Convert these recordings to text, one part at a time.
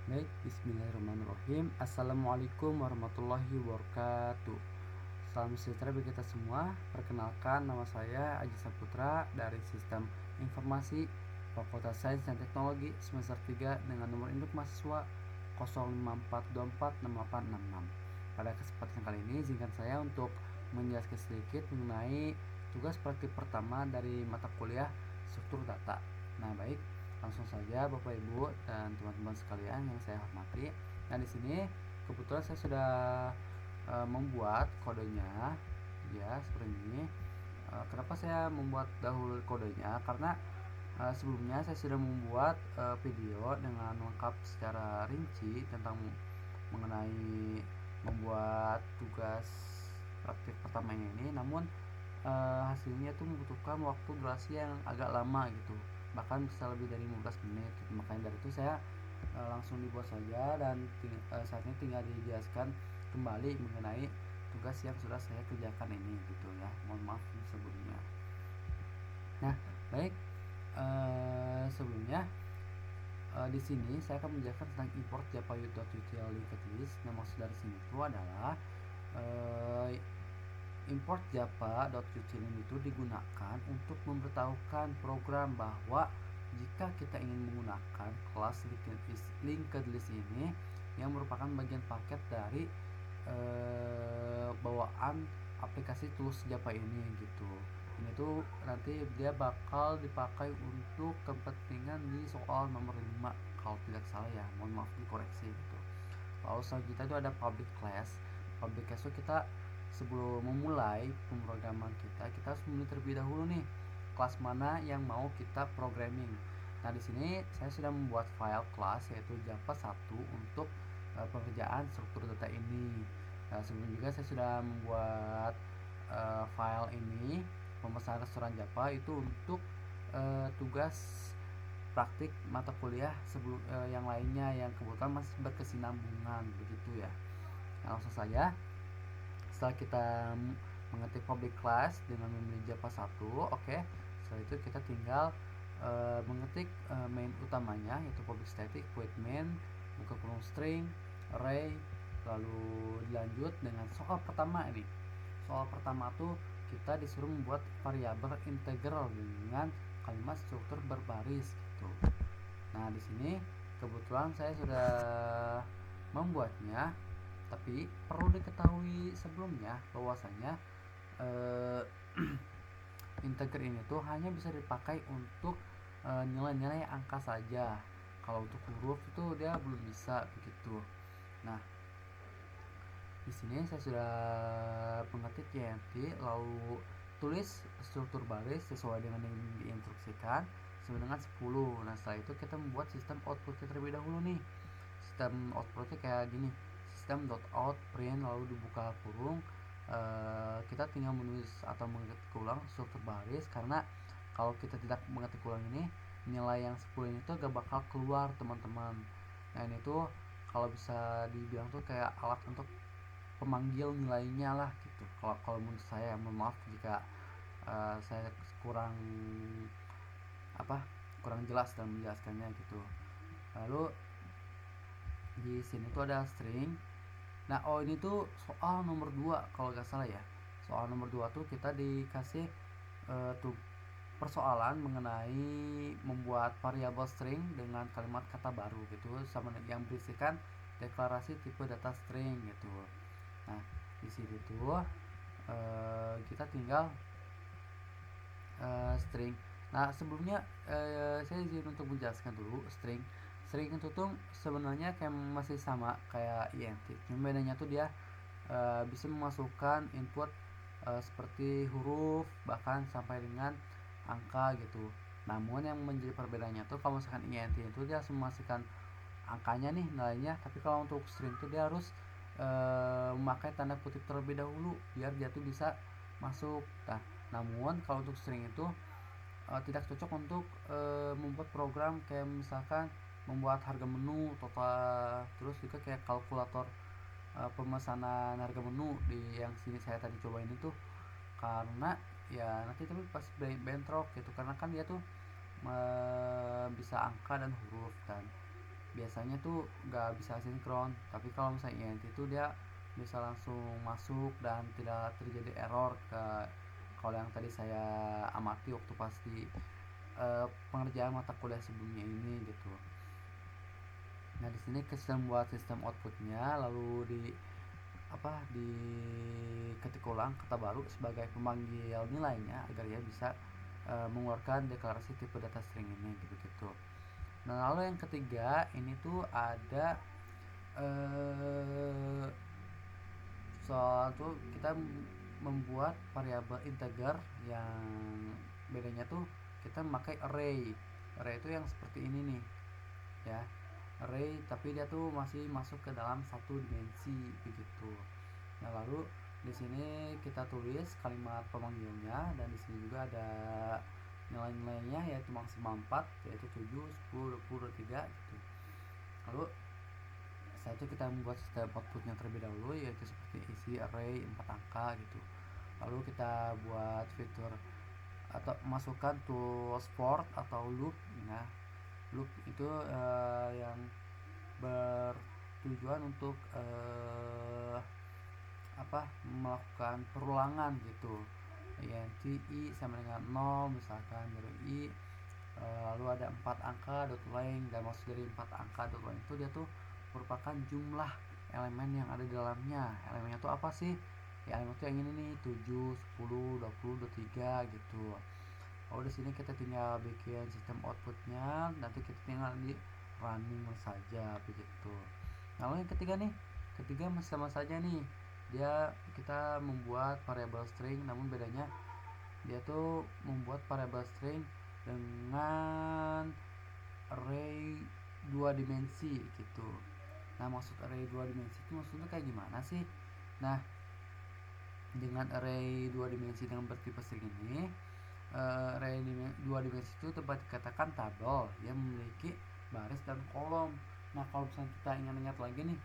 Baik, bismillahirrahmanirrahim. Assalamualaikum warahmatullahi wabarakatuh. Salam sejahtera bagi kita semua. Perkenalkan, nama saya Aji Saputra dari Sistem Informasi Fakultas Sains dan Teknologi semester 3 dengan nomor induk mahasiswa 054246866. Pada kesempatan kali ini, izinkan saya untuk menjelaskan sedikit mengenai tugas praktik pertama dari mata kuliah struktur data. Nah, baik, langsung saja Bapak Ibu dan teman-teman sekalian yang saya hormati. Nah, di sini kebetulan saya sudah membuat kodenya ya seperti ini. Kenapa saya membuat dahulu kodenya? Karena sebelumnya saya sudah membuat video dengan lengkap secara rinci tentang mengenai membuat tugas praktik pertama ini. Namun hasilnya itu membutuhkan waktu durasi yang agak lama gitu, bahkan bisa lebih dari 15 menit gitu. Makanya dari itu saya langsung dibuat saja dan saat ini tinggal dijelaskan kembali mengenai tugas yang sudah saya kerjakan ini gitu ya. Mohon maaf sebelumnya. Nah, baik, sebelumnya di sini saya akan menjelaskan tentang import java.util linked list. Nah, maksud dari sini itu adalah uh, import java.util itu digunakan untuk memberitahukan program bahwa jika kita ingin menggunakan kelas linked list ini yang merupakan bagian paket dari bawaan aplikasi tools Java ini gitu. Ini tuh nanti dia bakal dipakai untuk kepentingan di soal nomor 5 kalau tidak salah ya. Mohon maaf dikoreksi gitu. Lalu selanjutnya itu ada public class. Public class itu kita sebelum memulai pemrograman kita harus memilih terlebih dahulu nih kelas mana yang mau kita programming. Nah, di sini saya sudah membuat file kelas yaitu Java 1 untuk pekerjaan struktur data ini. Nah, sebelumnya juga saya sudah membuat file ini pemesanan restoran Java itu untuk tugas praktik mata kuliah sebelum yang lainnya yang kebetulan masih berkesinambungan begitu ya. Nah, langsung saja setelah kita mengetik public class dengan memilih Java 1, oke. Setelah itu kita tinggal mengetik main utamanya yaitu public static void main, buka kurung string, array, lalu dilanjut dengan soal pertama ini. Soal pertama tuh kita disuruh membuat variabel integral dengan kalimat struktur berbaris gitu. Nah, di sini kebetulan saya sudah membuatnya, tapi perlu diketahui sebelumnya bahwasanya eh, integer ini tuh hanya bisa dipakai untuk nilai-nilai angka saja. Kalau untuk huruf itu dia belum bisa begitu. Nah, di sini saya sudah mengetik YMT lalu tulis struktur baris sesuai dengan yang diinstruksikan sama dengan 10. Nah, setelah itu kita membuat sistem outputnya terlebih dahulu nih. Sistem outputnya kayak gini, system.out print lalu dibuka kurung. Kita tinggal menulis atau mengetik ulang struktur baris, karena kalau kita tidak mengetik ulang ini nilai yang 10 ini tuh gak bakal keluar teman-teman. Nah, ini tuh kalau bisa dibilang tuh kayak alat untuk pemanggil nilainya lah gitu. Kalau menurut saya, mohon maaf jika saya kurang apa kurang jelas dalam menjelaskannya gitu. Lalu di sini tuh ada string. Nah, ini tuh soal nomor 2 kalau nggak salah ya. Soal nomor 2 tuh kita dikasih tuh persoalan mengenai membuat variabel string dengan kalimat kata baru gitu, sama yang berisikan deklarasi tipe data string gitu. Nah, di sini tuh kita tinggal string. Nah, sebelumnya saya izin untuk menjelaskan dulu string. String itu tuh sebenarnya kayak masih sama kayak int. Cuma bedanya tuh dia bisa memasukkan input seperti huruf bahkan sampai dengan angka gitu. Namun yang menjadi perbedaannya tuh kalau misalkan int itu dia harus memasukkan angkanya nih nilainya, tapi kalau untuk string itu dia harus memakai tanda kutip terlebih dahulu biar dia tuh bisa masuk. Nah, namun kalau untuk string itu tidak cocok untuk membuat program kayak misalkan membuat harga menu total, terus juga kayak kalkulator pemesanan harga menu di yang sini saya tadi cobain itu, karena ya nanti tapi pas bentrok gitu, karena kan dia tuh bisa angka dan huruf kan. biasanya tuh nggak bisa sinkron, tapi kalau misalnya int itu dia bisa langsung masuk dan tidak terjadi error ke kalau yang tadi saya amati waktu pasti pengerjaan mata kuliah sebelumnya ini gitu. Nah di sini kita buat sistem outputnya, lalu di ketik ulang kata baru sebagai pemanggil nilainya agar ia bisa mengeluarkan deklarasi tipe data string ini gitu. Nah lalu yang ketiga ini tuh ada soal tuh kita membuat variabel integer yang bedanya tuh kita memakai array. Array itu yang seperti ini nih ya, array tapi dia tuh masih masuk ke dalam satu dimensi begitu. Nah lalu di sini kita tulis kalimat pemanggilnya dan di sini juga ada nilai-nilainya yaitu maksimal 4 yaitu 7, 10, 20, 23 gitu. Lalu setelah itu kita membuat sistem outputnya terlebih dahulu yaitu seperti isi array 4 angka gitu. Lalu kita buat fitur atau masukkan tools for atau loop. Nah loop itu yang bertujuan untuk melakukan perulangan gitu. int i sama dengan 0 misalkan dari i lalu ada 4 angka dot length, dan maksud dari 4 angka dot length itu dia tuh merupakan jumlah elemen yang ada di dalamnya. Elemennya tuh apa sih? Ya elemen itu yang ini nih 7, 10, 20, 23 gitu. Lalu di sini kita tinggal bikin sistem outputnya, nanti kita tinggal di running saja begitu. Lalu yang ketiga masih sama saja nih, kita membuat variabel string, namun bedanya dia tuh membuat variabel string dengan array 2 dimensi gitu. Nah maksud array 2 dimensi itu maksudnya kayak gimana sih? Nah dengan array 2 dimensi dengan bertipe string ini, array 2 dimensi itu dapat dikatakan tabel yang memiliki baris dan kolom. Nah kalau misalnya kita ingat-ingat lagi nih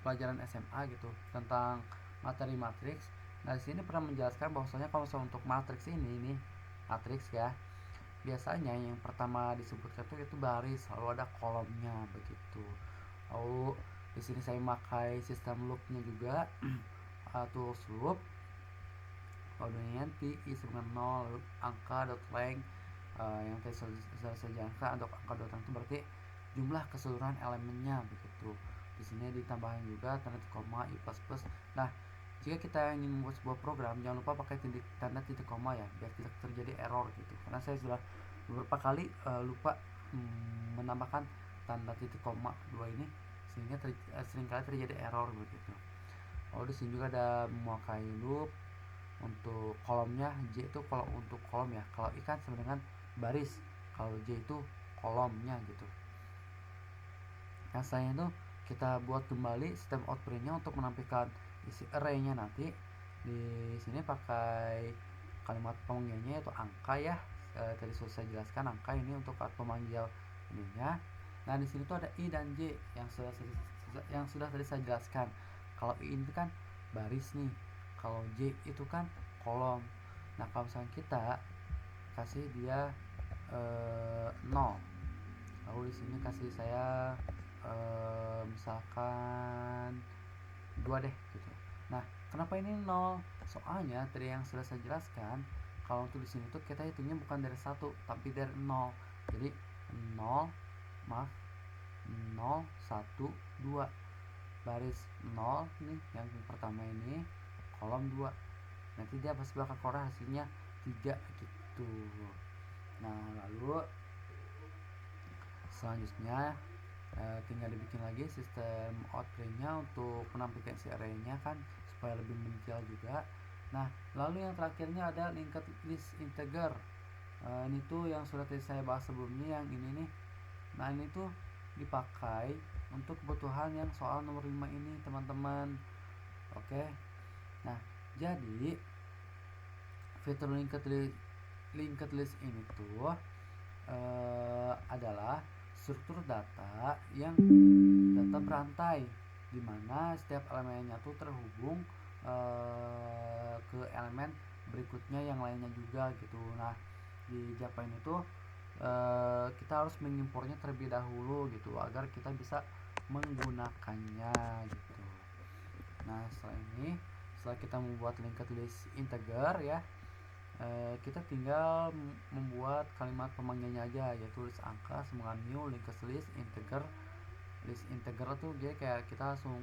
pelajaran SMA gitu tentang materi matriks. Nah di sini pernah menjelaskan bahwasanya kalau misalnya untuk matriks ini nih, matriks ya, biasanya yang pertama disebutkan itu baris, lalu ada kolomnya begitu. Lalu di sini saya memakai sistem loopnya juga, tools loop. Lalu nanti i sama 0 angka dot length yang tadi sudah saya jelaskan, untuk angka dot length itu berarti jumlah keseluruhan elemennya begitu. Di sini ditambahin juga tanda titik koma i plus plus. Nah jika kita ingin membuat sebuah program, jangan lupa pakai tanda titik koma ya, biar tidak terjadi error gitu. Karena saya sudah beberapa kali lupa menambahkan tanda titik koma 2 ini, sehingga seringkali terjadi error begitu. Lalu di sini juga ada memakai loop. Untuk kolomnya J itu kalau untuk kolom ya, kalau I kan sama dengan baris, kalau J itu kolomnya gitu. Nah selanjutnya itu kita buat kembali sistem outputnya untuk menampilkan isi array-nya nanti. Di sini pakai kalimat pemanggilnya yaitu angka ya. Tadi sudah saya jelaskan angka ini untuk pemanggil ininya. Nah di sini tuh ada I dan J yang sudah tadi saya jelaskan. Kalau I ini kan baris nih, kalau J itu kan kolom. Nah kalau misalnya kita kasih dia 0, lalu di sini kasih saya misalkan 2 deh gitu. Nah kenapa ini 0? Soalnya tadi yang sudah saya jelaskan, kalau untuk di sini tuh kita hitungnya bukan dari 1 tapi dari 0. Jadi 0 1 2 baris 0 nih yang pertama ini, kolom 2, nanti dia pasti bakal keluar hasilnya 3 gitu. Nah lalu selanjutnya tinggal dibikin lagi sistem outputnya untuk menampilkan si array-nya kan supaya lebih mendetail juga. Nah lalu yang terakhirnya ada linked list integer. Ini tuh yang sudah tadi saya bahas sebelumnya, yang ini nih. Nah ini tuh dipakai untuk kebutuhan yang soal nomor 5 ini teman-teman. Oke. Nah jadi fitur linked list ini tuh adalah struktur data yang data berantai, dimana setiap elemennya tuh terhubung ke elemen berikutnya yang lainnya juga gitu. Nah di Java ini tuh kita harus mengimpornya terlebih dahulu gitu agar kita bisa menggunakannya gitu. Nah setelah kita membuat linked list integer ya, kita tinggal membuat kalimat pemanggilnya aja, yaitu list angka sambungan new linked list integer. List integer tuh jadi kayak kita langsung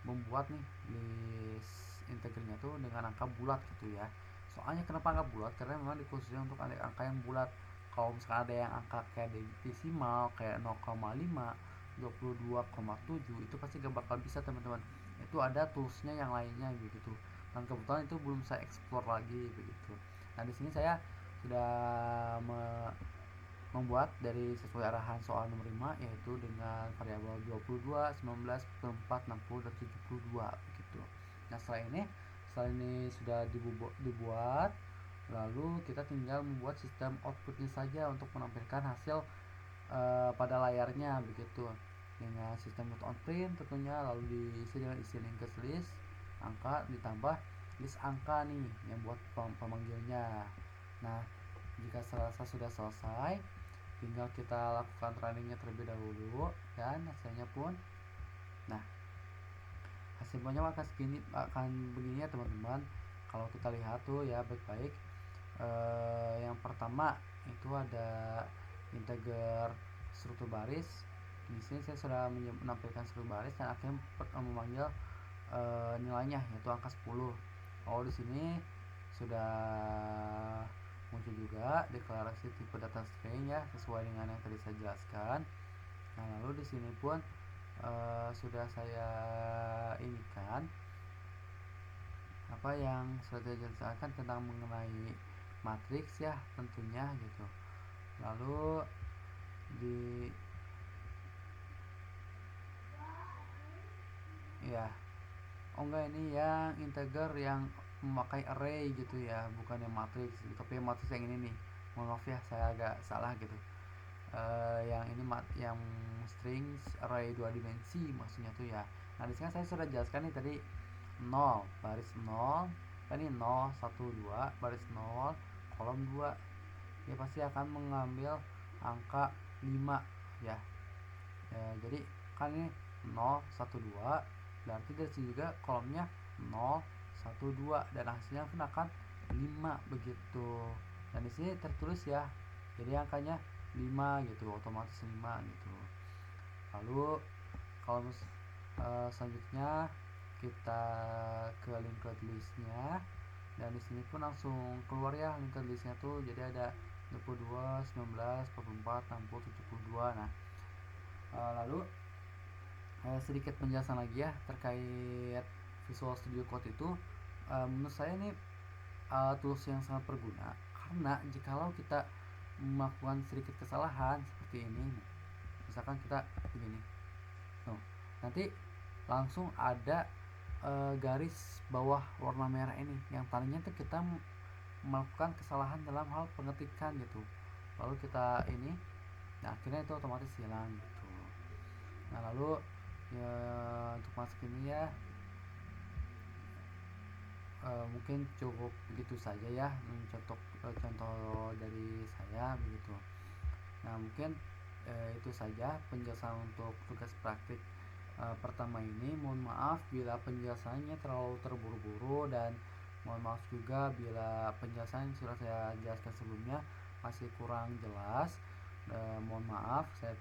membuat nih list integernya tuh dengan angka bulat gitu ya. Soalnya kenapa angka bulat, karena memang dikhususkan untuk angka yang bulat. Kalau misalkan ada yang angka kayak desimal kayak 0,5, 22,7 itu pasti gak bakal bisa teman-teman. Itu ada toolsnya yang lainnya begitu, dan kebetulan itu belum saya explore lagi begitu. Nah di sini saya sudah membuat dari sesuai arahan soal nomor 5, yaitu dengan variabel 22, 19, 24, 60, dan 72 begitu. Nah setelah ini sudah dibuat, lalu kita tinggal membuat sistem outputnya saja untuk menampilkan hasil pada layarnya begitu, dengan sistem on print tentunya, lalu diisi dengan isi linked list angka ditambah list angka nih yang buat pemanggilnya. Nah jika sudah selesai, tinggal kita lakukan runningnya terlebih dahulu dan hasilnya pun, nah hasilnya akan begini ya teman-teman. Kalau kita lihat tuh ya baik-baik, yang pertama itu ada integer struktur baris. Di sini saya sudah menampilkan struktur baris dan akhirnya memanggil nilainya yaitu angka 10. Oh di sini sudah muncul juga deklarasi tipe data string ya, sesuai dengan yang tadi saya jelaskan. Nah lalu di sini pun sudah saya inikan apa yang sudah saya jelaskan tentang mengenai matriks ya tentunya gitu. Lalu di ya ini yang integer yang memakai array gitu ya, bukan yang matriks gitu. Tapi yang matriks yang ini nih, mohon maaf ya saya agak salah gitu. Yang ini yang strings array 2 dimensi maksudnya tuh ya. Nah di sini saya sudah jelaskan nih tadi 0 baris 0, ini 0 1 2 baris 0 kolom 2, dia pasti akan mengambil angka 5 ya. Jadi kan ini 0 1 2, berarti dari sini juga kolomnya 0 1 2 dan hasilnya pun akan 5 begitu. Dan di sini tertulis ya, jadi angkanya 5 gitu, otomatis 5 gitu. Lalu kalau selanjutnya kita ke linked listnya, dan di sini pun langsung keluar ya linked listnya tuh. Jadi ada 22, 19, 44, 60, 72. Nah lalu sedikit penjelasan lagi ya terkait Visual Studio Code itu. Menurut saya ini tools yang sangat berguna, karena jikalau kita melakukan sedikit kesalahan seperti ini, misalkan kita begini, nanti langsung ada garis bawah warna merah ini yang tadinya tuh kita melakukan kesalahan dalam hal pengetikan gitu, lalu kita ini, nah akhirnya itu otomatis hilang gitu. Nah lalu ya untuk masuk ini ya mungkin cukup begitu saja ya, contoh dari saya begitu. Nah mungkin itu saja penjelasan untuk tugas praktik pertama ini. Mohon maaf bila penjelasannya terlalu terburu-buru, dan mohon maaf juga bila penjelasan yang sudah saya jelaskan sebelumnya masih kurang jelas. Mohon maaf, saya